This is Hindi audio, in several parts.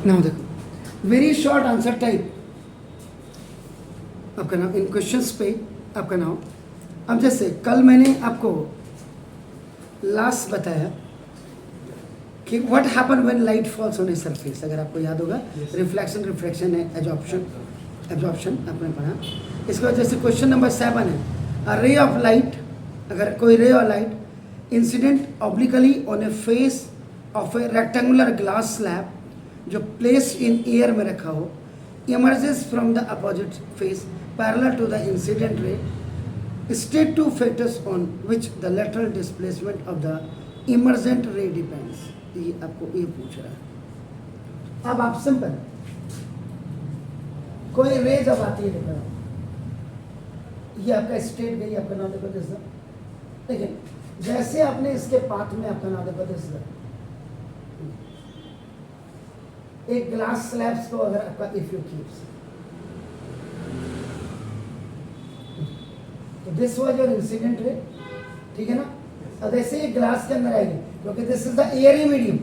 नाउ देखो वेरी शॉर्ट आंसर टाइप आपका नाम इन क्वेश्चंस पे आपका नाम। अब जैसे कल मैंने आपको लास्ट बताया कि what happen when light falls on a surface, अगर आपको याद होगा रिफ्लेक्शन रिफ्रैक्शन है एब्जॉर्प्शन आपने पढ़ा। इसके बाद जैसे क्वेश्चन नंबर 7 है अ रे ऑफ लाइट, अगर कोई रे of light incident obliquely on a face of A rectangular glass slab जो प्लेस इन एयर में रखा हो, emerges from the opposite face parallel to the incident ray, state two factors on which the lateral displacement of the emergent ray depends। ये आपको ये पूछ रहा है। अब आप सिंपल कोई रे जब आती है देखो, ये आपका स्टेट गई, आपका नाम देखो दिस, लेकिन जैसे आपने इसके पाथ में आपका नाम देखो दिस, एक ग्लास स्लैब्स को अगर आपका इफ यू कीप्स, तो this was your incident ray, ठीक है ना। अब ऐसे एक ग्लास के अंदर आएगी क्योंकि this is the airy medium,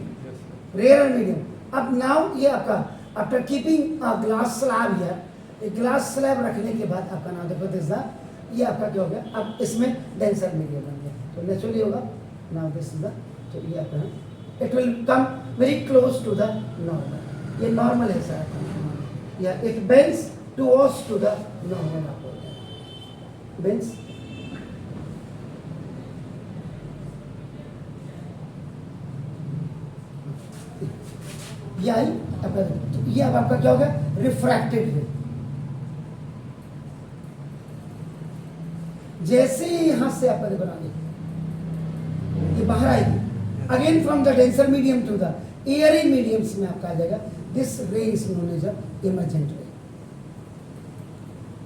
rare medium. अब नाउ ये आपका after keeping a glass slab here, एक ग्लास स्लैब रखने के बाद आपका नाम देखो दिस द, ये आपका क्या हो गया, अब इसमें डेंसर मीडियम बन गया, तो नेचुरली होगा नाउ दिस इज द, तो ये आपका it will come very close to the normal, ये नॉर्मल है सर, या it bends towards to the normal, आपको बेंड्स। ये आई आपका, तो ये अब आपका क्या हो गया रिफ्रैक्टेड रे। जैसे ही यहां से आपका बना ये बाहर आएगी again from the denser medium to the airy mediums में आपका आ जाएगा, दिस रे इज नोन एज इमर्जेंट रे,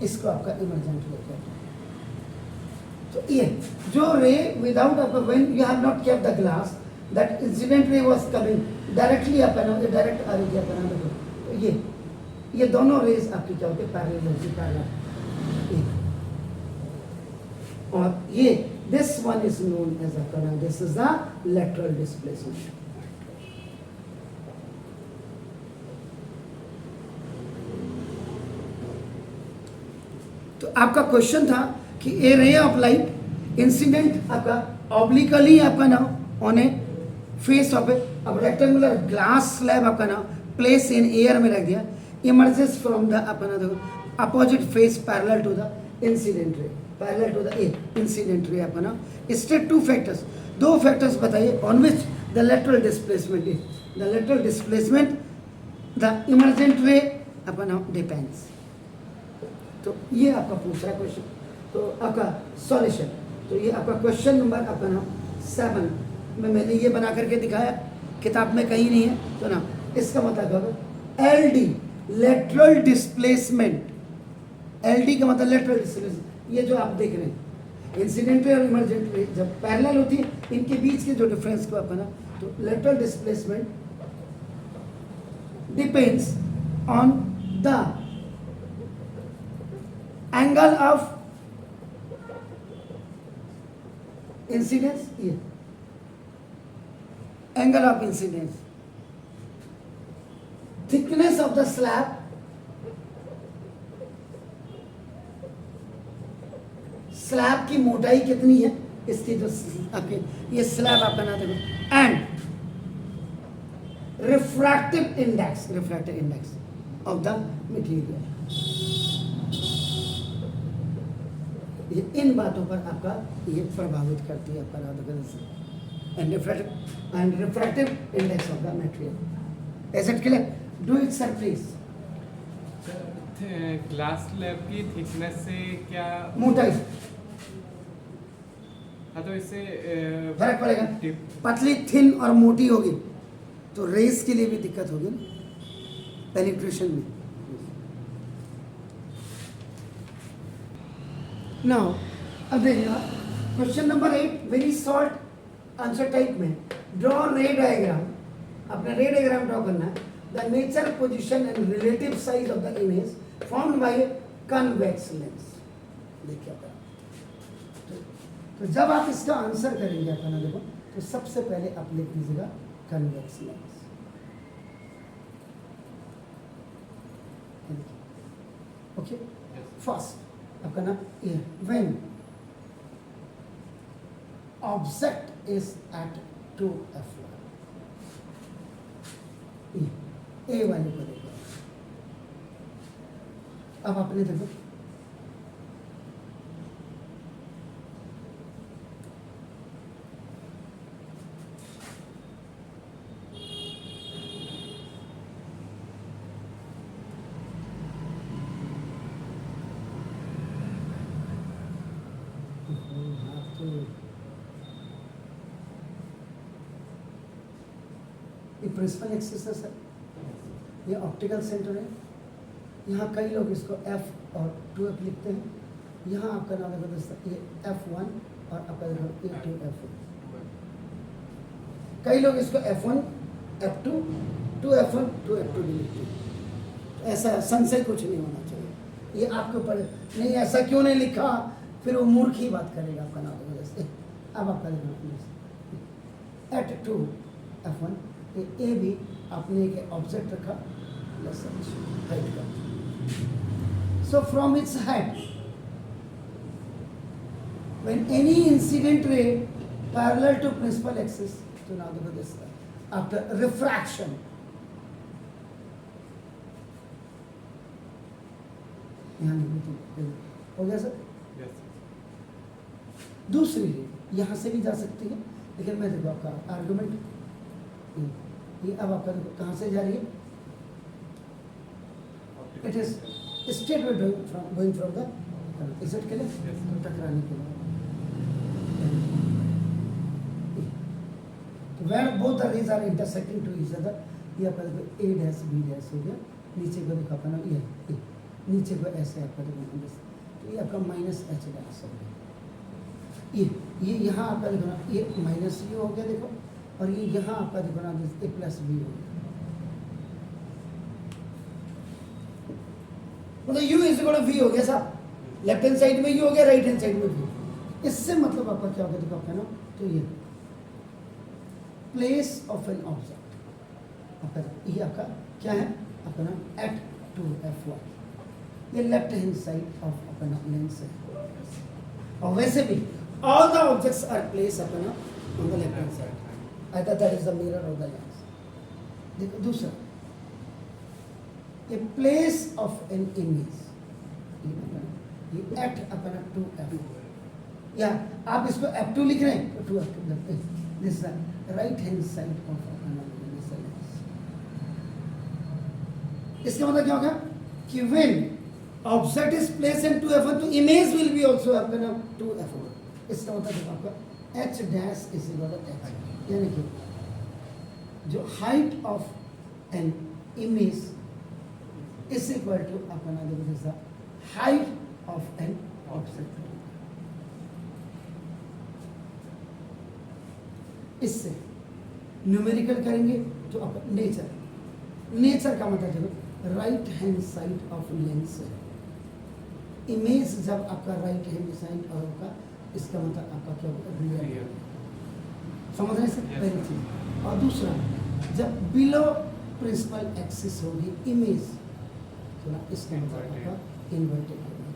इसको आपका इमर्जेंट रे कहते हैं। तो ये जो रे विदाउट आपका when you have not kept the glass, that incident ray was coming directly आपका नाम डायरेक्ट आ रही है आपका नाम, तो ये दोनों रेज आपकी क्या होती है पैरेलल, और ये this one is known as आपका नाम, this is the lateral displacement. तो आपका क्वेश्चन था कि a ray of light incident आपका ऑब्लिकली आपका नाम on a face of a, अब रेक्टेंगुलर ग्लास स्लैब आपका नाम प्लेस इन एयर में रख दिया, इमर्जेस फ्रॉम द अपना देखो opposite face parallel to the incident ray, parallel to the incident ray आपका नाम। स्टेट टू फैक्टर्स, दो फैक्टर्स बताइए on which the lateral displacement is, the lateral displacement the emergent ray आपका नाम डिपेंड्स। तो ये आपका पूछ रहा है क्वेश्चन, तो आपका सॉल्यूशन, तो ये आपका क्वेश्चन नंबर आपका नाम 7 में मैंने ये बना करके दिखाया, किताब में कहीं नहीं है, तो ना इसका मतलब होगा L D lateral displacement, L D का मतलब लेटरल डिस्प्लेसमेंट, ये जो आप देख रहे हैं इंसिडेंट रे और इमर्जेंट रे जब पैरेलल होती है इनके बीच के जो डिफरेंस को आपका ना, तो lateral displacement depends on the angle of incidence, ये angle of incidence, thickness of the slab, slab की मोटाई कितनी है, इसकी जो आपके ये स्लैब आपका नाम देखो, and refractive index of the material. ये इन बातों पर आपका ये प्रभावित करती है आपका and refractive index of the material. Is it clear? Do it sir please. Glass slab की थिकनेस से क्या मोटाई, हाँ, तो इससे फर्क पड़ेगा। पतली थिन और मोटी होगी तो रेस के लिए भी दिक्कत होगी ना पेनिट्रेशन में। नाउ अब देखिएगा question number 8 very short answer type में ड्रॉ रे डायग्राम, अपना रे डायग्राम ड्रॉ करना है। The nature position and relative size of the image formed by A convex lens. देखिए तो जब आप इसका आंसर करेंगे अपना देखो, तो सबसे पहले आप लिख दीजिएगा convex lens. Okay Yes. First आपका ना ये when object is at 2f A वाले को देखो। अब आपने देखो ये प्रिंसिपल एक्सिस है सर, ये ऑप्टिकल सेंटर है। यहाँ कई लोग इसको F और 2F लिखते हैं। यहाँ आपका नाम देखो दोस्तों ये F1 और आपका देखो ये 2F1। कई लोग इसको F1 F2 2F1 2F2 भी लिखते हैं। तो ऐसा संशय कुछ नहीं होना चाहिए, ये आपके ऊपर नहीं ऐसा क्यों नहीं लिखा, फिर वो मूर्ख ही बात करेगा आपका नाम देखो दोस्तों। अब आपका देखो एट 2F1 ए भी आपने एक ऑब्जेक्ट रखा हाइट का। So from its head when any incident ray parallel to principal axis, तो नाउ देखो दिस आफ्टर रिफ्रैक्शन हो गया सर। Yes. दूसरी यहाँ से भी जा सकती है, लेकिन मैं देखो आपका आर्गुमेंट ये अब आपका देखो कहाँ से जा रही है, it is straight way going from the इजेड के लिए Yes. तो टकराने के लिए where both the rays are intersecting to each other, ये आपका देखो ए डैश बी डैश हो गया, नीचे को देखो अपना ये नीचे को ऐसे आपका देखो, तो ये आपका माइनस एच डैश हो गया। ये यहाँ आपका देखो ना ये माइनस ये हो गया देखो, और ये यहाँ आपका देखो ना ए प्लस बी हो गया। मतलब u is equal to v हो गया साहब, लेफ्ट हैंड साइड में यू हो गया, राइट हैंड साइड में वी। इससे मतलब आपका क्या हो गया देखो आपका ना, तो ये प्लेस ऑफ एन ऑब्जेक्ट आपका ये आपका क्या है आपका ना एट 2F1, ये लेफ्ट हैंड साइड ऑफ अपना लेंस है। और वैसे भी all the objects are placed upon on the left hand side. I thought that is the mirror of the lens. देखो दूसरा, a place of an image, ये at अपना 2F, या आप इसको F2 लिख रहे हैं तो 2F2 लगते हैं। This is the right hand side of अपना lens. इसका मतलब क्या होगा कि when object is placed in 2F1 तो image will be also अपना 2F1। इसका मतलब देखो आपका H dash is equal to H, यानी कि जो height of an image is equal to अपना देखो हाइट ऑफ एन ऑब्जेक्ट। इससे न्यूमेरिकल करेंगे तो आप नेचर का मतलब देखो right hand side of lens है। इमेज जब आपका राइट हैंड साइड होगा इसका मतलब आपका क्या होगा रियल, समझ रहे हैं पहली चीज। और दूसरा जब बिलो प्रिंसिपल एक्सिस होगी इमेज तो ना इसका मतलब आपका इन्वर्टेड होगा,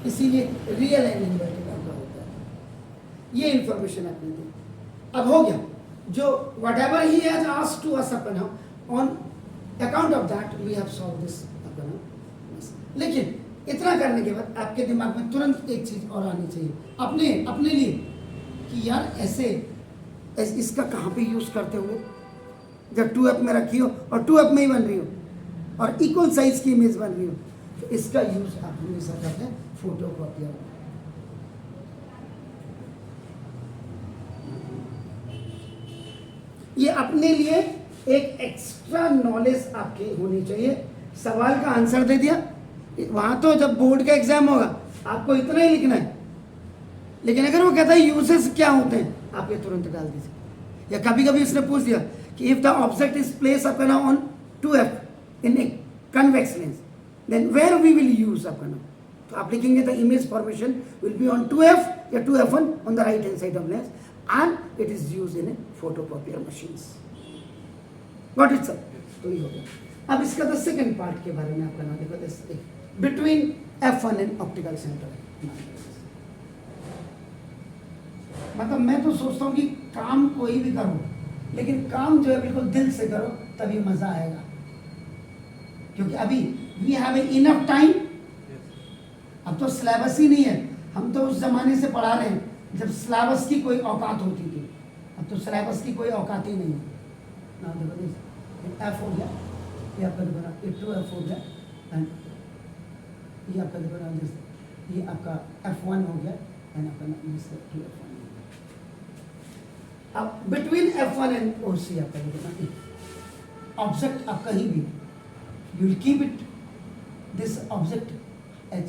इसीलिए रियल एंड इन्वर्टेड आपका होता है। ये इंफॉर्मेशन आपने दी। अब हो गया जो whatever he has asked to us अपन on account of that we have solve this अपन। लेकिन इतना करने के बाद आपके दिमाग में तुरंत एक चीज और आनी चाहिए अपने लिए कि यार ऐसे इसका कहाँ पे यूज करते हुए, जब 2F में रखी हो और 2F में ही बन रही हो और इक्वल साइज की इमेज बन रही हो, तो इसका यूज आप हमेशा करते हैं फोटो कॉपी। ये अपने लिए एक एक्स्ट्रा नॉलेज आपकी होनी चाहिए। सवाल का आंसर दे दिया, वहां तो जब बोर्ड का एग्जाम होगा आपको इतना ही लिखना है, लेकिन अगर वो कहता है यूजेस क्या होते हैं आप ये तुरंत डाल दीजिए। या कभी कभी उसने पूछ दिया कि if the object is place अपना on 2F in a convex lens then where we will use अपना, तो आप लिखेंगे the image formation will be on 2F या 2F1 on the right hand side of lens and it is use in a photocopier machines. Got it sir? तो ये हो गया। अब इसका द सेकंड पार्ट के बारे में आपका नाम देखो, this between F1 and optical centre. मतलब मैं तो सोचता हूँ कि काम कोई भी करो, लेकिन काम जो है बिल्कुल दिल से करो, तभी मजा आएगा। क्योंकि अभी वी हैव इनफ टाइम। अब तो सिलेबस ही नहीं है, हम तो उस जमाने से पढ़ा रहे हैं जब सिलेबस की कोई औकात होती थी। अब तो सिलेबस की कोई औकात ही नहीं है ना। देखो एफ हो गया, ये आपका देखो ना, ये 2F हो गया, एंड ये आपका देखो ना, ये आपका F1 हो गया, एंड आपका 2F1। अब बिटवीन F1 एंड OC आपका देखो ना, ऑब्जेक्ट आप कहीं भी you will keep it this object H.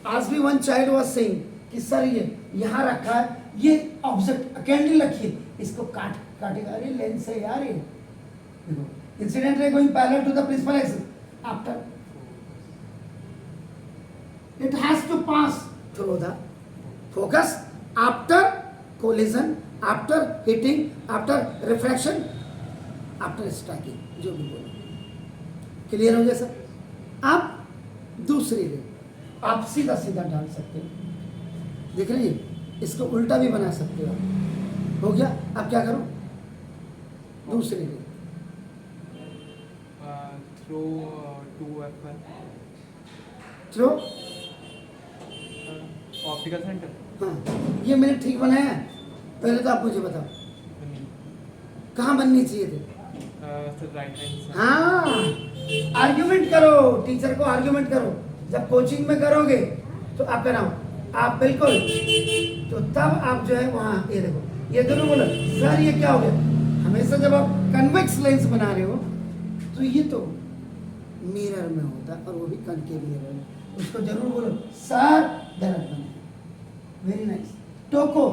आज भी वन चाइल्ड वाज सेइंग कि सर ये यहाँ रखा है, ये ऑब्जेक्ट कैंडल रखिए, इसको काटेगा। अरे लेंस है यार ये। देखो incident ray going parallel to the principal axis after it has to pass through the focus after collision, after hitting, after refraction, after striking, जो भी बोलो। क्लियर हो गया सर? आप दूसरी रे आप सीधा सीधा डाल सकते हो, देख रहे हैं, इसको उल्टा भी बना सकते हो आप। हो गया? अब क्या करो, दूसरी रे throw 2F1 throw. Optical centre. हाँ, ये मैंने ठीक बनाया है? पहले तो आप मुझे बताओ कहाँ बननी चाहिए थे? सर राइट हैंड से। हाँ, आर्ग्यूमेंट करो, टीचर को आर्ग्यूमेंट करो। जब कोचिंग में करोगे तो आप कराओ, आप बिल्कुल, तो तब आप जो है वहाँ, ये देखो, ये दोनों बोलो सर ये क्या हो गया। हमेशा जब आप कन्वेक्स लेंस बना रहे हो तो ये तो मिरर में होता है, और वो भी कनकेव मिरर में, उसको जरूर बोलो सर गलत बने। Very nice. टोको,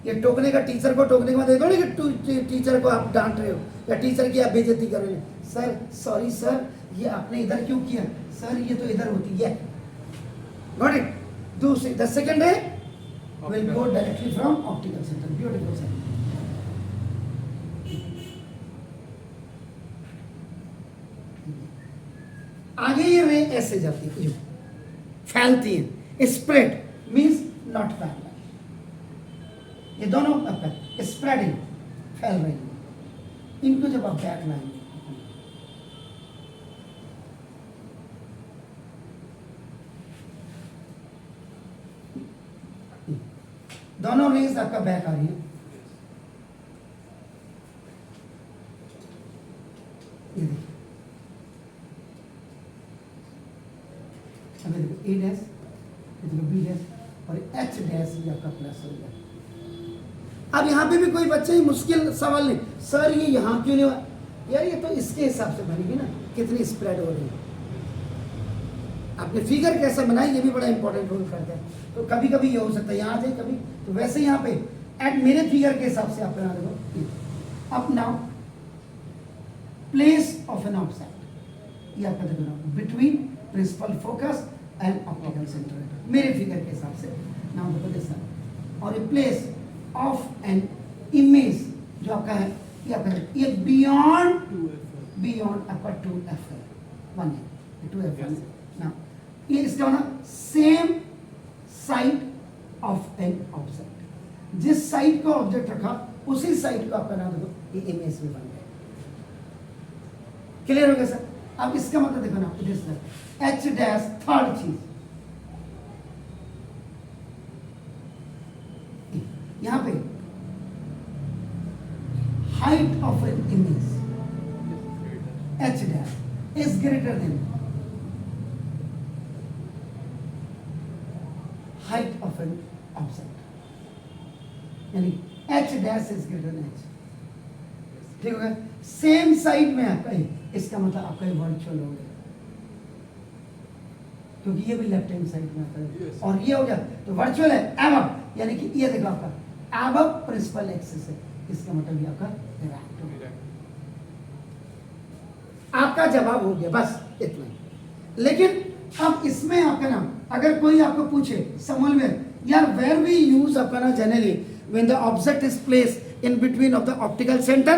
ये टोकने का, टीचर को टोकने के बाद देखो ना कि टीचर को आप डांट रहे हो या टीचर की आप बेइज्जती कर रहे हो। सर सॉरी सर, ये आपने इधर क्यों किया? सर ये तो इधर होती है। Got it? दूसरी द सेकंड है will go directly from optical centre. Beautiful sir. आगे ये रे ऐसे जाती है, फैलती है। स्प्रेड मीन्स नॉट पैरेलल, ये दोनों स्प्रेडिंग, फैल रही है। इनको जब आप बैक लाएंगे, दोनों रेस आपका बैक आ रही है। ये देखिए, अभी देखो A डैश, देखो B डैश, और H डैश ये आपका प्लस हो गया। अब यहाँ पे भी कोई बच्चे ही मुश्किल सवाल नहीं, सर ये यहाँ क्यों नहीं हुआ? यार ये तो इसके हिसाब से बनेगी ना, कितनी स्प्रेड हो रही है। आपने फिगर कैसा बनाया ये भी बड़ा इंपॉर्टेंट रोल करता है। तो कभी कभी ये हो सकता है यहाँ आ जाए, कभी तो वैसे यहाँ पे एट मेरे फिगर के हिसाब से आप बना देखो। अब now place of an object, ये आपका देखो ना, between principal focus and optical centre, मेरे फिगर के हिसाब से नाउ देखो दिस। और ये प्लेस ऑफ एन इमेज जो आपका है, ये आपका ये बियॉन्ड आपका 2F1 है, 2F1 ना, ये इसका ना same side of an object, जिस साइड को ऑब्जेक्ट रखा उसी साइड को आपका नाम देखो, ये इमेज में बन गया। क्लियर हो गया सर? अब इसका मतलब देखो ना, दिस H डैश, थर्ड चीज यहां पे height of an image H dash is greater than height of an object, यानी H dash is greater than H। ठीक हो गया? सेम साइड में आपका ही, इसका मतलब आपका ही वर्चुअल हो गया, क्योंकि ये भी लेफ्ट हैंड साइड में आता है। Yes. और ये हो गया तो वर्चुअल है एबव, यानी कि ये देखो आपका एबव प्रिंसिपल एक्सिस है, इसका मतलब ये आपका डायरेक्ट हो गया। आपका जवाब हो गया, बस इतना ही। लेकिन अब इसमें आपका ना, अगर कोई आपको पूछे समल में, यार वेयर वी यूज आपका ना generally when the object is placed in between of the optical center